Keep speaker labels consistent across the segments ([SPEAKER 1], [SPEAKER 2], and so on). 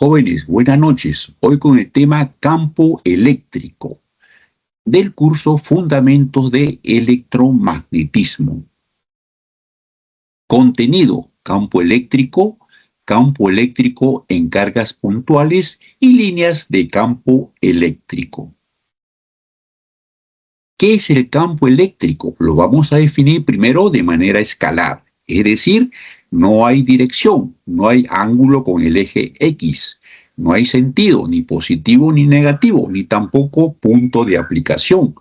[SPEAKER 1] Jóvenes, buenas noches. Hoy con el tema campo eléctrico del curso Fundamentos de Electromagnetismo. Contenido: campo eléctrico en cargas puntuales y líneas de campo eléctrico. ¿Qué es el campo eléctrico? Lo vamos a definir primero de manera escalar, es decir, no hay dirección, no hay ángulo con el eje X, no hay sentido, ni positivo ni negativo, ni tampoco punto de aplicación.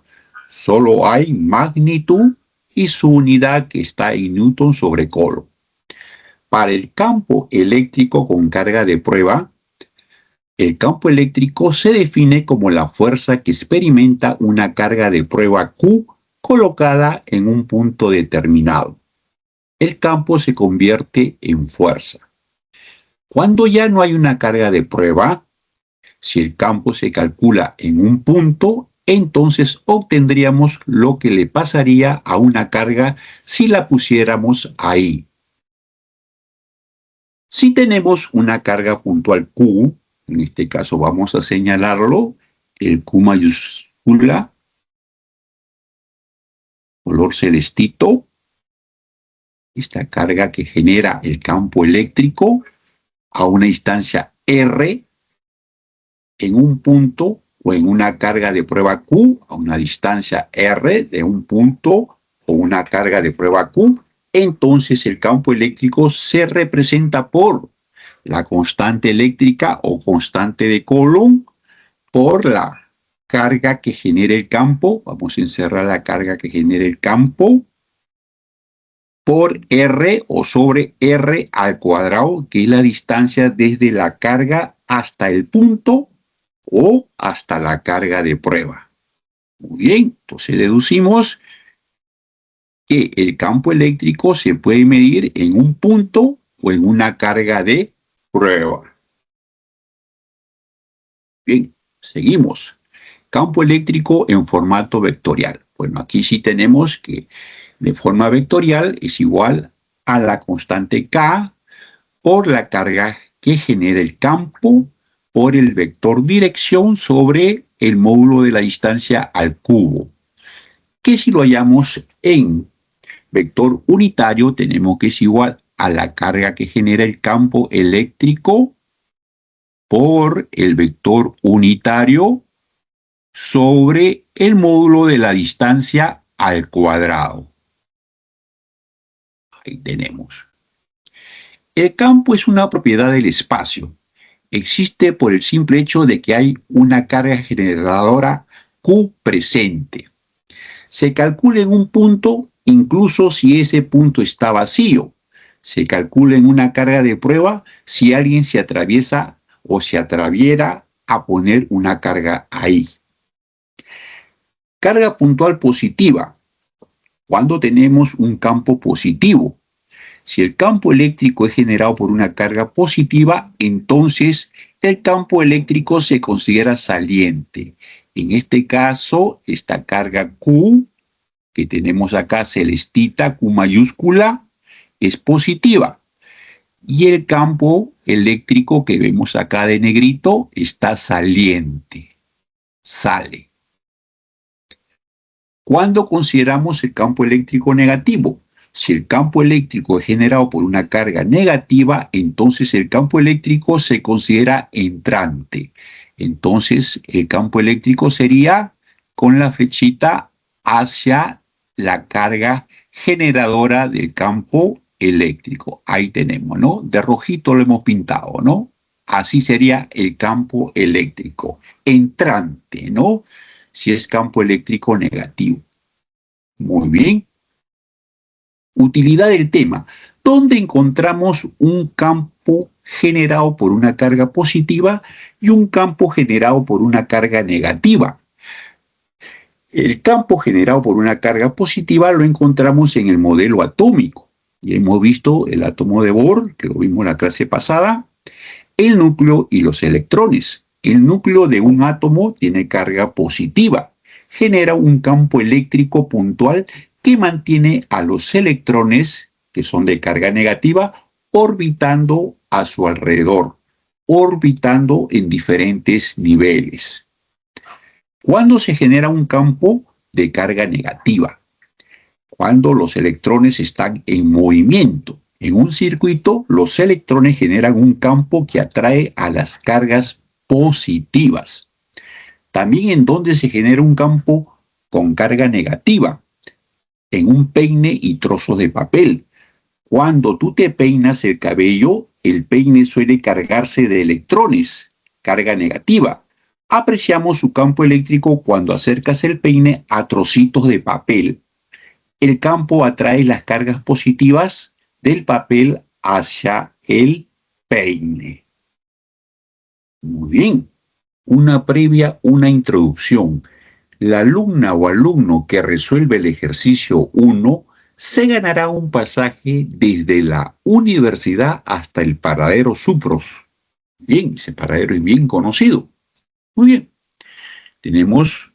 [SPEAKER 1] Solo hay magnitud y su unidad, que está en Newton sobre Coulomb. Para el campo eléctrico con carga de prueba, el campo eléctrico se define como la fuerza que experimenta una carga de prueba Q colocada en un punto determinado. El campo se convierte en fuerza. Cuando ya no hay una carga de prueba, si el campo se calcula en un punto, entonces obtendríamos lo que le pasaría a una carga si la pusiéramos ahí. Si tenemos una carga puntual Q, en este caso vamos a señalarlo, el Q mayúscula, color celestito, esta carga que genera el campo eléctrico a una distancia R en un punto, o en una carga de prueba Q a una distancia R de un punto o una carga de prueba Q, entonces el campo eléctrico se representa por la constante eléctrica o constante de Coulomb por la carga que genera el campo. Vamos a encerrar la carga que genera el campo por R o sobre R al cuadrado, que es la distancia desde la carga hasta el punto o hasta la carga de prueba. Muy bien, entonces deducimos que el campo eléctrico se puede medir en un punto o en una carga de prueba. Bien, seguimos. Campo eléctrico en formato vectorial. Bueno, aquí sí tenemos que de forma vectorial es igual a la constante K por la carga que genera el campo por el vector dirección sobre el módulo de la distancia al cubo. Que si lo hallamos en vector unitario, tenemos que es igual a la carga que genera el campo eléctrico por el vector unitario sobre el módulo de la distancia al cuadrado. Ahí tenemos. El campo es una propiedad del espacio. Existe por el simple hecho de que hay una carga generadora Q presente. Se calcula en un punto incluso si ese punto está vacío. Se calcula en una carga de prueba si alguien se atraviesa o se atreviera a poner una carga ahí. Carga puntual positiva. Cuando tenemos un campo positivo. Si el campo eléctrico es generado por una carga positiva, entonces el campo eléctrico se considera saliente. En este caso, esta carga Q, que tenemos acá celestita, Q mayúscula, es positiva. Y el campo eléctrico que vemos acá de negrito está saliente. Sale. ¿Cuándo consideramos el campo eléctrico negativo? Si el campo eléctrico es generado por una carga negativa, entonces el campo eléctrico se considera entrante. Entonces el campo eléctrico sería con la flechita hacia la carga generadora del campo eléctrico. Ahí tenemos, ¿no? De rojito lo hemos pintado, ¿no? Así sería el campo eléctrico. Entrante, ¿no? Si es campo eléctrico negativo. Muy bien. Utilidad del tema. ¿Dónde encontramos un campo generado por una carga positiva y un campo generado por una carga negativa? El campo generado por una carga positiva lo encontramos en el modelo atómico. Ya hemos visto el átomo de Bohr, que lo vimos en la clase pasada, el núcleo y los electrones. El núcleo de un átomo tiene carga positiva. Genera un campo eléctrico puntual que mantiene a los electrones, que son de carga negativa, orbitando a su alrededor. orbitando en diferentes niveles. ¿Cuándo se genera un campo de carga negativa? Cuando los electrones están en movimiento. En un circuito, los electrones generan un campo que atrae a las cargas positivas. También en donde se genera un campo con carga negativa, en un peine y trozos de papel. Cuando tú te peinas el cabello, el peine suele cargarse de electrones, carga negativa. Apreciamos su campo eléctrico cuando acercas el peine a trocitos de papel. El campo atrae las cargas positivas del papel hacia el peine. Muy bien. Una introducción. La alumna o alumno que resuelve el ejercicio 1 se ganará un pasaje desde la universidad hasta el paradero Supros. Bien, ese paradero es bien conocido. Muy bien. Tenemos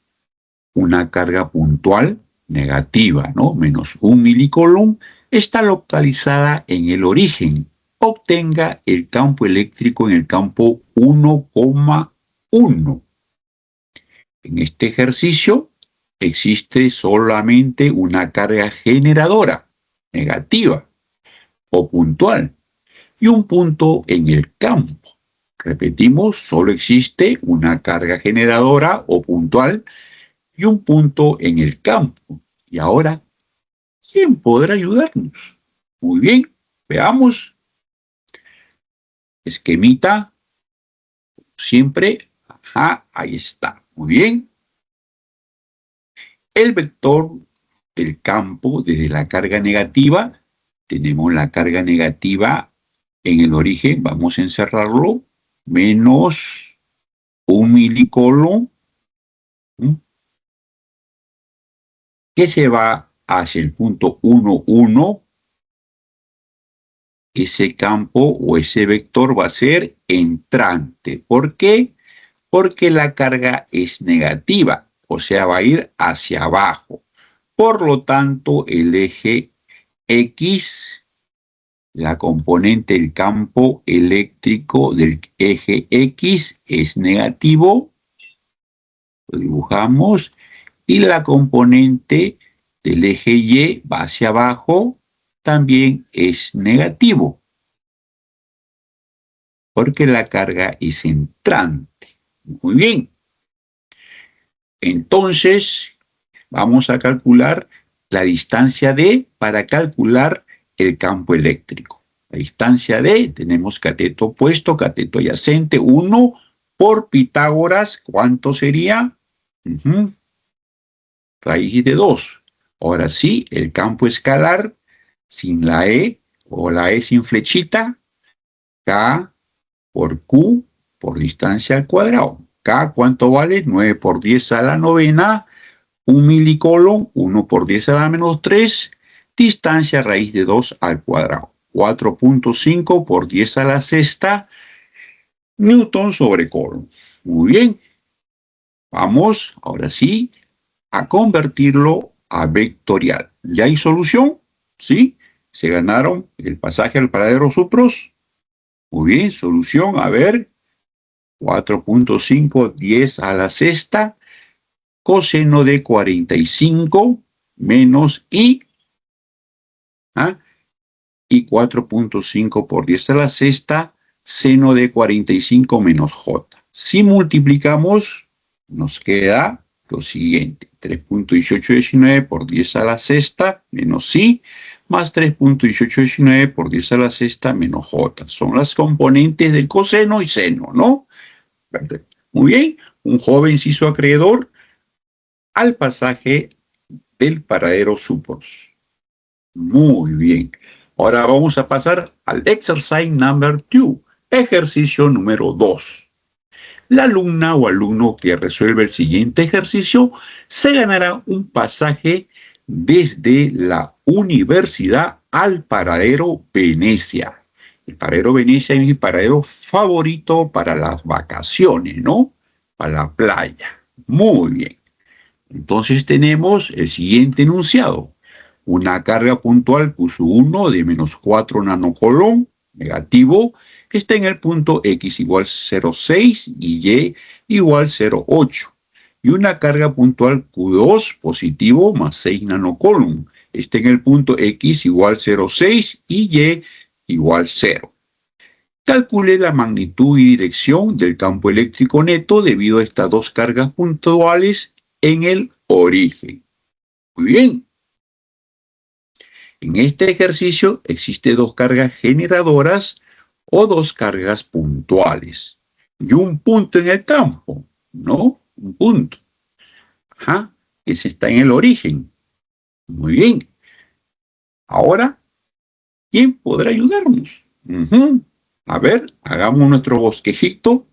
[SPEAKER 1] una carga puntual negativa, ¿no? Menos 1 milicoulomb, está localizada en el origen. Obtenga el campo eléctrico en el campo 1,1. En este ejercicio existe solamente una carga generadora, negativa o puntual, y un punto en el campo. Repetimos, solo existe una carga generadora o puntual y un punto en el campo. Y ahora, ¿quién podrá ayudarnos? Muy bien, veamos. Esquemita, siempre, ajá, ahí está. Muy bien. El vector del campo desde la carga negativa, tenemos la carga negativa en el origen, vamos a encerrarlo, menos 1 milicoulomb, que se va hacia el punto 1, 1. Ese campo o ese vector va a ser entrante. ¿Por qué? Porque la carga es negativa, o sea, va a ir hacia abajo. Por lo tanto, el eje X, la componente del campo eléctrico del eje X es negativo. Lo dibujamos. Y la componente del eje Y va hacia abajo, también es negativo, porque la carga es entrante. Muy bien. Entonces, vamos a calcular la distancia D para calcular el campo eléctrico. La distancia D, tenemos cateto opuesto, cateto adyacente, 1 por Pitágoras, ¿cuánto sería? Raíz de 2. Ahora sí, el campo escalar, sin la E, o la E sin flechita, K por Q por distancia al cuadrado. K, ¿cuánto vale? 9 por 10 a la novena, 1 milicoulomb, 1 por 10 a la menos 3, distancia raíz de 2 al cuadrado. 4.5 por 10 a la sexta, newton sobre coulomb. Muy bien. Vamos, ahora sí, a convertirlo a vectorial. ¿Ya hay solución? ¿Sí? Se ganaron el pasaje al paradero Supros. Muy bien, solución, a ver, 4.5, 10 a la sexta, coseno de 45 menos I, y 4.5 por 10 a la sexta, seno de 45 menos J. Si multiplicamos, nos queda lo siguiente, 3.1819 por 10 a la sexta menos I, más 3.1819 por 10 a la sexta menos J. Son las componentes del coseno y seno, ¿no? Muy bien, un joven se hizo acreedor al pasaje del paradero Supros. Muy bien. Ahora vamos a pasar al exercise number 2, ejercicio número 2. La alumna o alumno que resuelve el siguiente ejercicio se ganará un pasaje desde la universidad al paradero Venecia. El paradero Venecia es mi paradero favorito para las vacaciones, ¿no? Para la playa. Muy bien. Entonces tenemos el siguiente enunciado. Una carga puntual Q1 de menos 4 nanocoulomb, negativo, que está en el punto X igual 0,6 y Y igual 0,8. Y una carga puntual Q2 positivo más 6 nanocoulomb. Está en el punto X igual 0,6 y Y igual 0. Calcule la magnitud y dirección del campo eléctrico neto debido a estas dos cargas puntuales en el origen. Muy bien. En este ejercicio existen dos cargas generadoras o dos cargas puntuales y un punto en el campo, ¿no? Un punto. Ajá, ese está en el origen. Muy bien. Ahora, ¿quién podrá ayudarnos? A ver, hagamos nuestro bosquejito.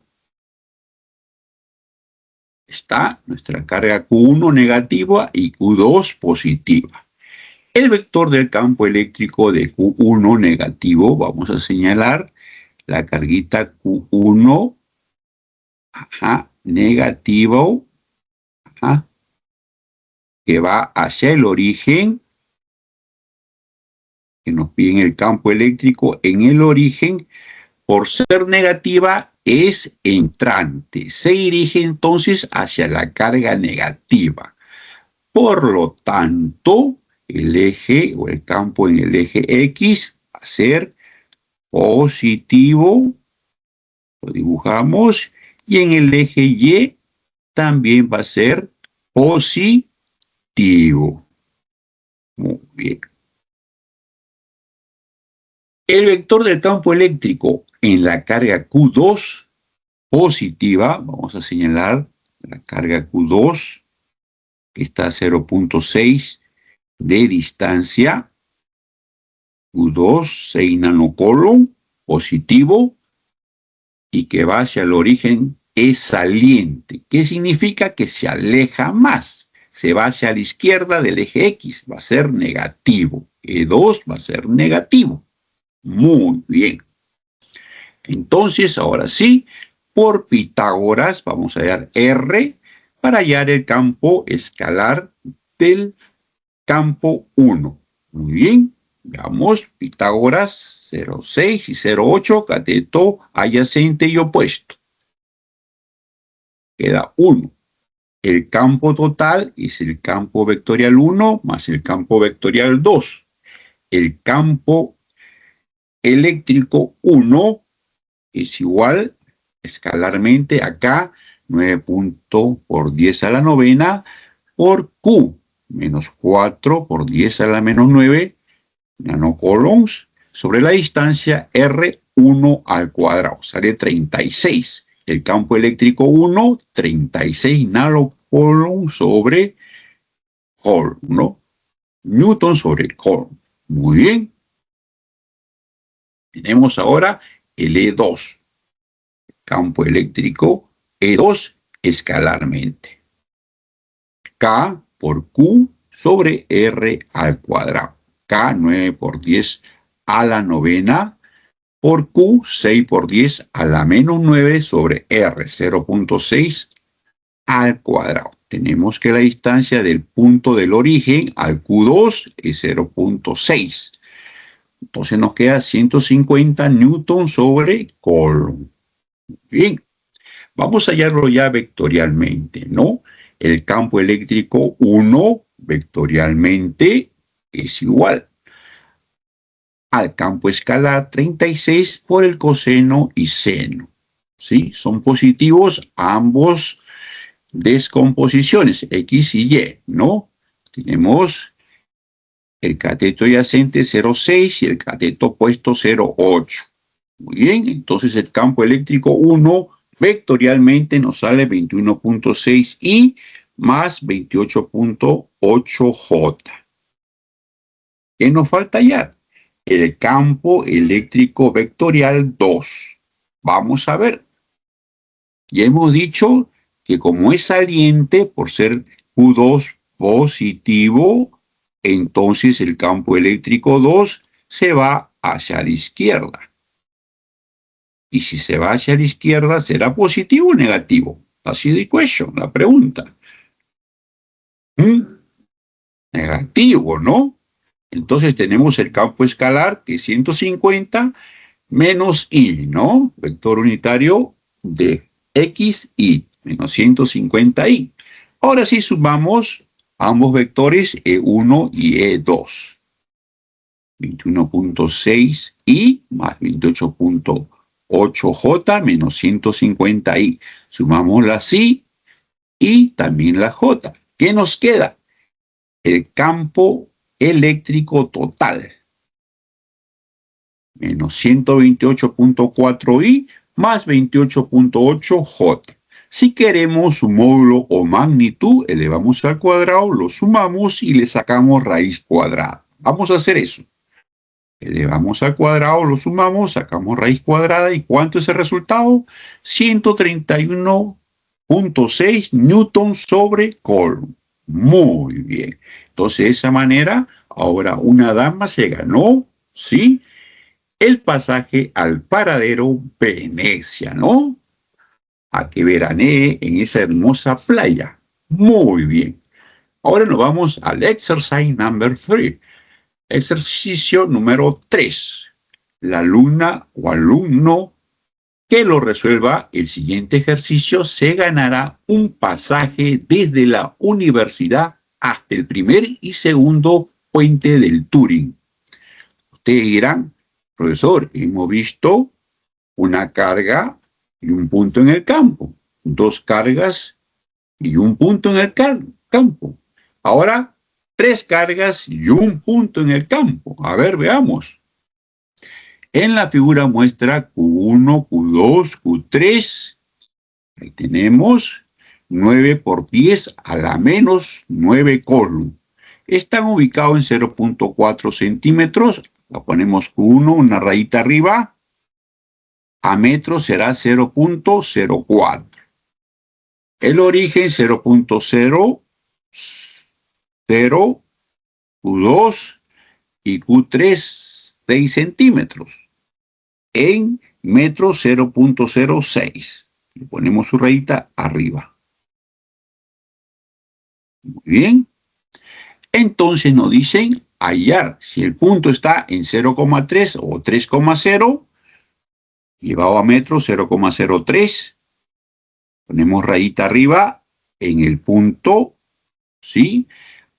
[SPEAKER 1] Está nuestra carga Q1 negativa y Q2 positiva. El vector del campo eléctrico de Q1 negativo, vamos a señalar la carguita Q1 negativo, que va hacia el origen, que nos piden el campo eléctrico en el origen, por ser negativa es entrante, se dirige entonces hacia la carga negativa. Por lo tanto, el eje o el campo en el eje X va a ser positivo, lo dibujamos, y en el eje Y también va a ser positivo. Muy bien. El vector del campo eléctrico en la carga Q2 positiva, vamos a señalar la carga Q2, que está a 0,6 de distancia, Q2, 6 nanocoulomb, positivo, y que va hacia el origen es saliente. ¿Qué significa? Que se aleja más, se va hacia la izquierda del eje X, va a ser negativo, E2 va a ser negativo. Muy bien. Entonces, ahora sí, por Pitágoras vamos a hallar R para hallar el campo escalar del campo 1. Muy bien, veamos Pitágoras 0,6 y 0,8, cateto adyacente y opuesto. Queda 1. El campo total es el campo vectorial 1 más el campo vectorial 2. El campo eléctrico 1 es igual escalarmente acá 9 por 10 a la novena por Q menos 4 por 10 a la menos 9 nanocoulombs sobre la distancia R1 al cuadrado. Sale 36. El campo eléctrico 1, 36 nanocoulombs sobre Coulomb, ¿no? Newton sobre Coulomb. Muy bien. Tenemos ahora el E2. Campo eléctrico E2 escalarmente. K por Q sobre R al cuadrado. K 9 por 10 a la novena por Q 6 por 10 a la menos 9 sobre R 0,6 al cuadrado. Tenemos que la distancia del punto del origen al Q2 es 0,6. Entonces nos queda 150 newton sobre Coulomb. Bien, vamos a hallarlo ya vectorialmente, ¿no? El campo eléctrico 1 vectorialmente es igual al campo escalar 36 por el coseno y seno. ¿Sí? Son positivos ambos descomposiciones, X y Y, ¿no? Tenemos el cateto adyacente 0,6 y el cateto opuesto 0,8. Muy bien, entonces el campo eléctrico 1 vectorialmente nos sale 21,6 I más 28,8 J. ¿Qué nos falta hallar? El campo eléctrico vectorial 2. Vamos a ver. Ya hemos dicho que como es saliente por ser Q2 positivo, entonces el campo eléctrico 2 se va hacia la izquierda. Y si se va hacia la izquierda, ¿será positivo o negativo? Así de question, la pregunta. Negativo, ¿no? Entonces tenemos el campo escalar, que es 150, menos y, ¿no? Vector unitario de x, y, menos 150y. Ahora sí sumamos ambos vectores E1 y E2. 21.6y más 28.8j menos 150y. Sumamos la y también la j. ¿Qué nos queda? El campo eléctrico total. Menos 128.4y más 28.8j. Si queremos su módulo o magnitud, elevamos al cuadrado, lo sumamos y le sacamos raíz cuadrada. Vamos a hacer eso. Elevamos al cuadrado, lo sumamos, sacamos raíz cuadrada. ¿Y cuánto es el resultado? 131.6 newton sobre coulomb. Muy bien. Entonces, de esa manera, ahora una dama se ganó, ¿sí?, el pasaje al paradero Venecia, ¿no? A que veranee en esa hermosa playa. Muy bien. Ahora nos vamos al exercise number 3. Ejercicio número 3. La alumna o alumno que lo resuelva el siguiente ejercicio se ganará un pasaje desde la universidad hasta el primer y segundo puente del Turing. Ustedes dirán, profesor, hemos visto una carga y un punto en el campo, dos cargas y un punto en el campo. Ahora, tres cargas y un punto en el campo. A ver, veamos. En la figura muestra Q1, Q2, Q3. Ahí tenemos 9 por 10 a la menos 9 coulomb. Están ubicados en 0.4 centímetros. La ponemos Q1, una rayita arriba. A metro será 0.04. El origen 0.0, Q2 y Q3, 6 centímetros. En metro 0.06. Le ponemos su rayita arriba. Muy bien. Entonces nos dicen hallar si el punto está en 0,3 o 3,0, llevado a metro 0,03. Ponemos rayita arriba en el punto, ¿sí?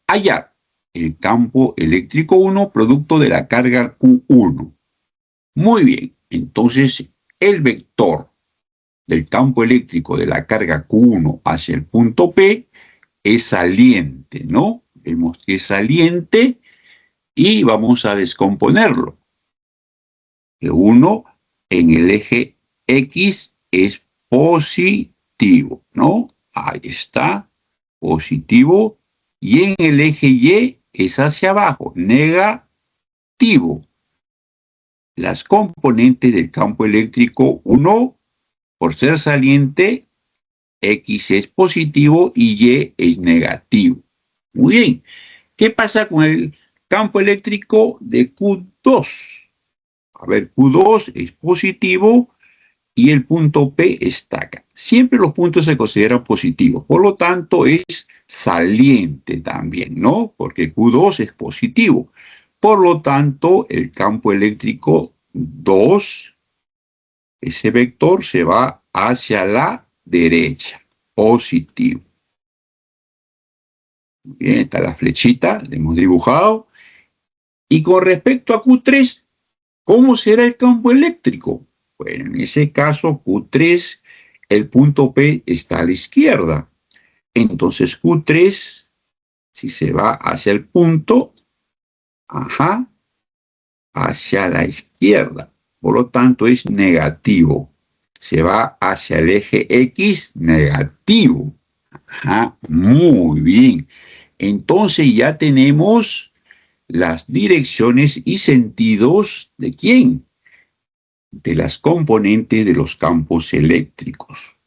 [SPEAKER 1] Hallar el campo eléctrico 1 producto de la carga Q1. Muy bien, entonces el vector del campo eléctrico de la carga Q1 hacia el punto P es saliente, ¿no? Vemos que es saliente y vamos a descomponerlo. Q1 en el eje X es positivo, ¿no? Ahí está, positivo. Y en el eje Y es hacia abajo, negativo. Las componentes del campo eléctrico 1, por ser saliente, X es positivo y Y es negativo. Muy bien. ¿Qué pasa con el campo eléctrico de Q2? A ver, Q2 es positivo y el punto P está acá. Siempre los puntos se consideran positivos, por lo tanto es saliente también, ¿no? Porque Q2 es positivo. Por lo tanto, el campo eléctrico 2, ese vector se va hacia la derecha, positivo. Bien, está la flechita, la hemos dibujado. Y con respecto a Q3, ¿cómo será el campo eléctrico? Bueno, en ese caso, Q3, el punto P está a la izquierda. Entonces, Q3, si se va hacia el punto, hacia la izquierda. Por lo tanto, es negativo. Se va hacia el eje X, negativo. Muy bien. Entonces ya tenemos las direcciones y sentidos ¿de quién? De las componentes de los campos eléctricos.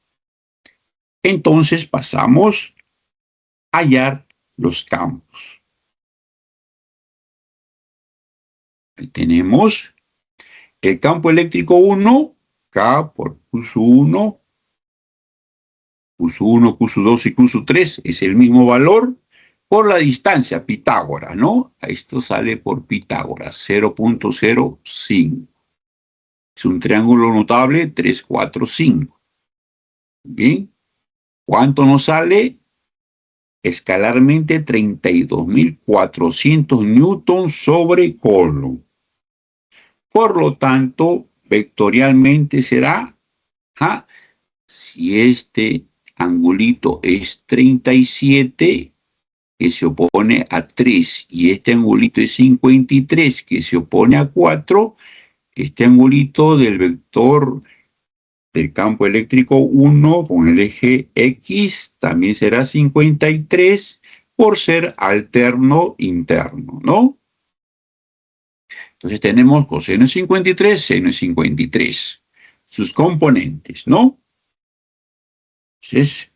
[SPEAKER 1] Entonces pasamos a hallar los campos. Ahí tenemos el campo eléctrico 1, K por Q1, Q1, Q2 y Q3 es el mismo valor por la distancia, Pitágoras, ¿no? Esto sale por Pitágoras, 0.05. Es un triángulo notable 3, 4, 5. Bien. ¿Cuánto nos sale? Escalarmente 32.400 newtons sobre Coulomb. Por lo tanto, vectorialmente será, si este angulito es 37, que se opone a 3, y este angulito es 53, que se opone a 4, este angulito del vector del campo eléctrico 1 con el eje X también será 53 por ser alterno interno, ¿no? Entonces tenemos coseno de 53, seno de 53. Sus componentes, ¿no? Entonces,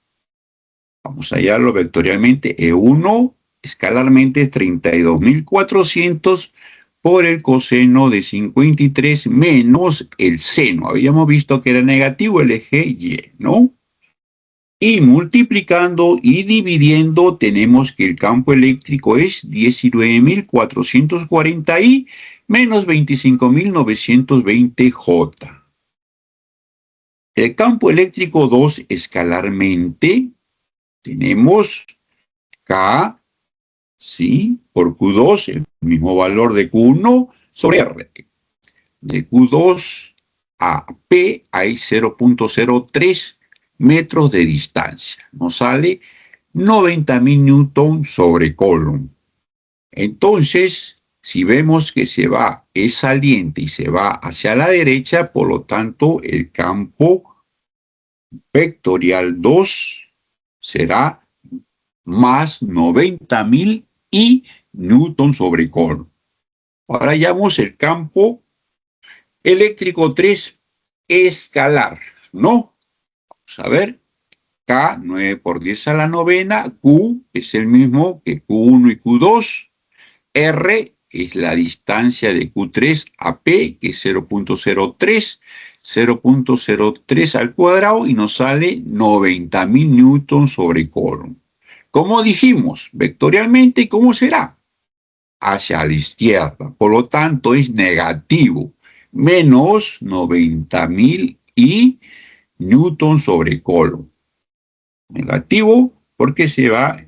[SPEAKER 1] vamos a hallarlo vectorialmente. E1 escalarmente es 32.400 por el coseno de 53 menos el seno. Habíamos visto que era negativo el eje Y, ¿no? Y multiplicando y dividiendo tenemos que el campo eléctrico es 19.440 I menos 25.920 J. El campo eléctrico 2 escalarmente tenemos K, ¿sí? Por Q2, el mismo valor de Q1 sobre R. De Q2 a P hay 0.03 metros de distancia. Nos sale 90.000 newtons sobre Coulomb. Entonces, si vemos que se va, es saliente y se va hacia la derecha, por lo tanto, el campo vectorial 2 será más 90.000 y newton sobre Coulomb. Ahora hallamos el campo eléctrico 3 escalar, ¿no? Vamos a ver, K, 9 por 10 a la novena, Q es el mismo que Q1 y Q2, R es la distancia de Q3 a P, que es 0.03, 0.03 al cuadrado, y nos sale 90.000 newtons sobre Coulomb. Como dijimos, vectorialmente, ¿cómo será? Hacia la izquierda, por lo tanto es negativo, menos 90.000 y newton sobre Coulomb. Negativo porque se va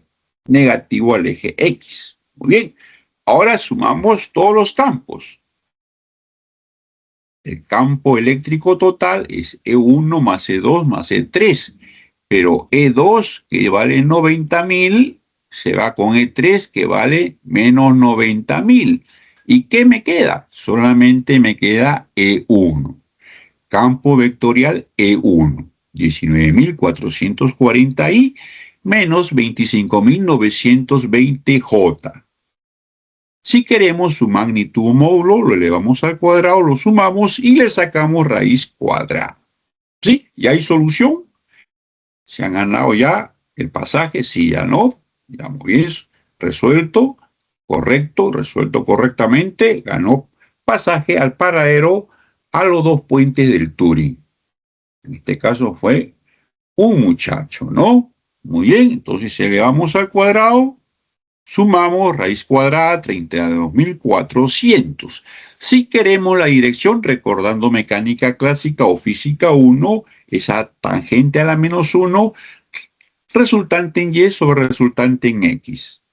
[SPEAKER 1] negativo al eje X. Muy bien, ahora sumamos todos los campos. El campo eléctrico total es E1 más E2 más E3, pero E2, que vale 90.000, se va con E3, que vale menos 90.000. ¿Y qué me queda? Solamente me queda E1. Campo vectorial E1, 19.440 I menos 25.920 J. Si queremos su magnitud o módulo, lo elevamos al cuadrado, lo sumamos y le sacamos raíz cuadrada. ¿Sí? ¿Ya hay solución? ¿Se han ganado ya el pasaje? Sí, ya no. Ya muy bien. Resuelto, correcto, resuelto correctamente. Ganó pasaje al paradero a los dos puentes del Turing. En este caso fue un muchacho, ¿no? Muy bien, entonces elevamos al cuadrado, sumamos raíz cuadrada 32.400. Si queremos la dirección, recordando mecánica clásica o física 1, esa tangente a la menos 1, resultante en Y sobre resultante en X.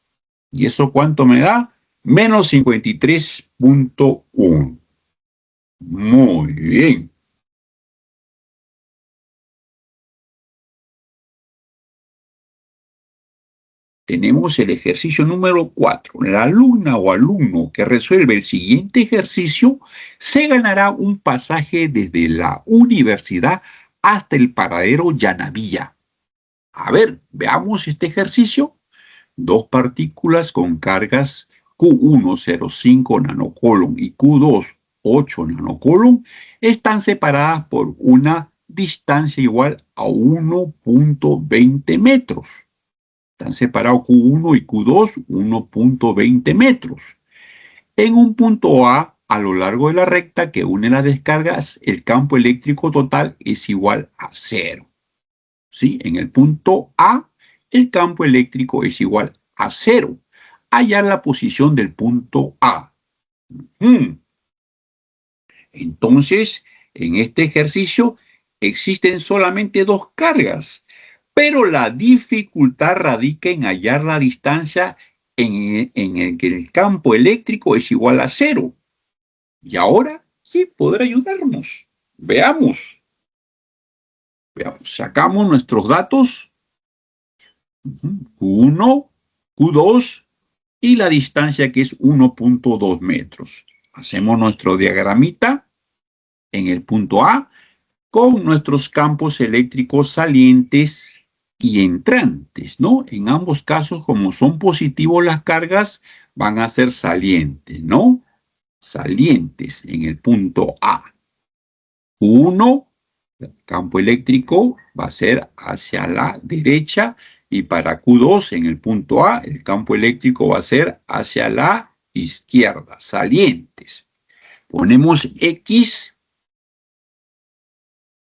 [SPEAKER 1] ¿Y eso cuánto me da? Menos 53.1. Muy bien. Tenemos el ejercicio número 4. La alumna o alumno que resuelve el siguiente ejercicio se ganará un pasaje desde la universidad hasta el paradero Llanavilla. A ver, veamos este ejercicio. Dos partículas con cargas Q1 0,5 nanocoulomb y Q2 8 nanocoulomb están separadas por una distancia igual a 1.20 metros. Están separados Q1 y Q2 1.20 metros. En un punto A lo largo de la recta que une las descargas, el campo eléctrico total es igual a 0. ¿Sí? En el punto A, el campo eléctrico es igual a 0. Hallar la posición del punto A. Entonces, en este ejercicio existen solamente dos cargas, pero la dificultad radica en hallar la distancia en el que el campo eléctrico es igual a 0. Y ahora, ¿quién podrá ayudarnos? Veamos. Sacamos nuestros datos. Q1, Q2 y la distancia que es 1.2 metros. Hacemos nuestro diagramita en el punto A con nuestros campos eléctricos salientes y entrantes, ¿no? En ambos casos, como son positivos las cargas, van a ser salientes, ¿no? Salientes en el punto A. Q1, el campo eléctrico va a ser hacia la derecha y para Q2 en el punto A, el campo eléctrico va a ser hacia la izquierda, salientes. Ponemos X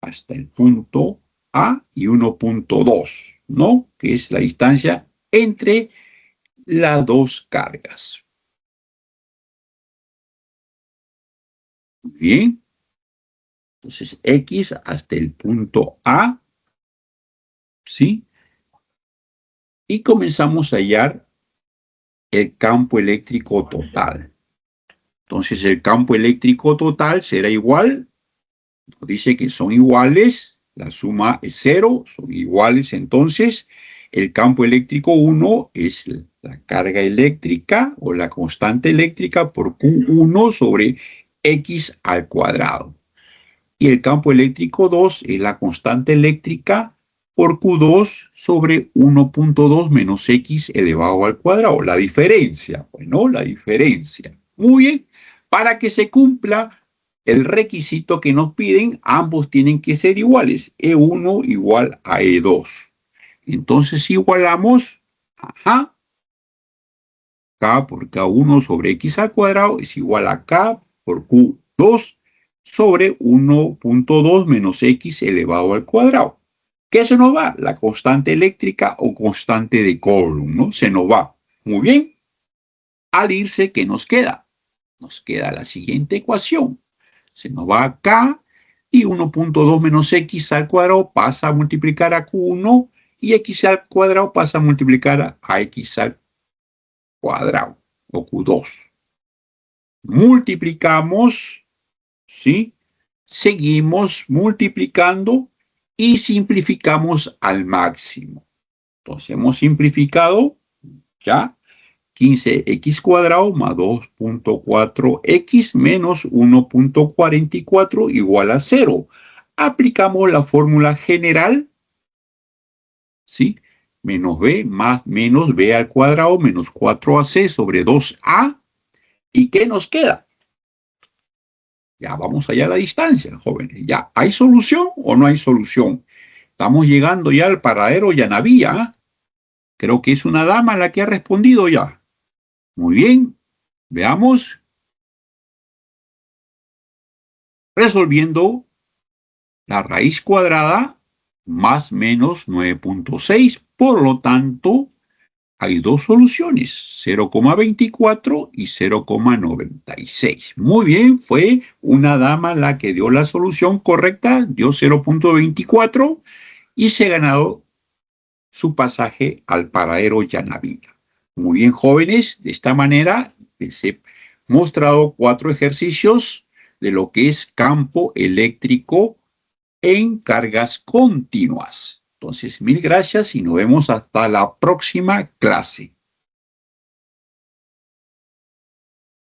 [SPEAKER 1] hasta el punto A y 1.2, ¿no? Que es la distancia entre las dos cargas. Bien. Entonces, X hasta el punto A, ¿sí? Y comenzamos a hallar el campo eléctrico total. Entonces, el campo eléctrico total será igual, nos dice que son iguales, la suma es 0, son iguales, entonces, el campo eléctrico 1 es la carga eléctrica o la constante eléctrica por Q1 sobre X al cuadrado. Y el campo eléctrico 2 es la constante eléctrica por Q2 sobre 1.2 menos X elevado al cuadrado. La diferencia, bueno, la diferencia. Muy bien, para que se cumpla el requisito que nos piden, ambos tienen que ser iguales. E1 igual a E2. Entonces igualamos, K por K1 sobre X al cuadrado es igual a K por Q2 sobre 1.2 menos X elevado al cuadrado. ¿Qué se nos va? La constante eléctrica o constante de Coulomb, ¿no? Se nos va. Muy bien. Al irse, ¿qué nos queda? Nos queda la siguiente ecuación. Se nos va a K y 1.2 menos X al cuadrado pasa a multiplicar a Q1 y X al cuadrado pasa a multiplicar a X al cuadrado o Q2. Multiplicamos, ¿sí? Seguimos multiplicando y simplificamos al máximo. Entonces hemos simplificado ya 15x cuadrado más 2.4x menos 1.44 igual a 0. Aplicamos la fórmula general, ¿sí? Menos b más menos b al cuadrado menos 4ac sobre 2a. ¿Y qué nos queda? Ya vamos allá a la distancia, jóvenes. ¿Ya hay solución o no hay solución? Estamos llegando ya al paradero Yanavía. Creo que es una dama la que ha respondido ya. Muy bien. Veamos. Resolviendo la raíz cuadrada más menos 9.6. Por lo tanto, hay dos soluciones, 0,24 y 0,96. Muy bien, fue una dama la que dio la solución correcta, dio 0,24 y se ha ganado su pasaje al paradero Yanavía. Muy bien, jóvenes, de esta manera les he mostrado 4 ejercicios de lo que es campo eléctrico en cargas continuas. Entonces, mil gracias y nos vemos hasta la próxima clase.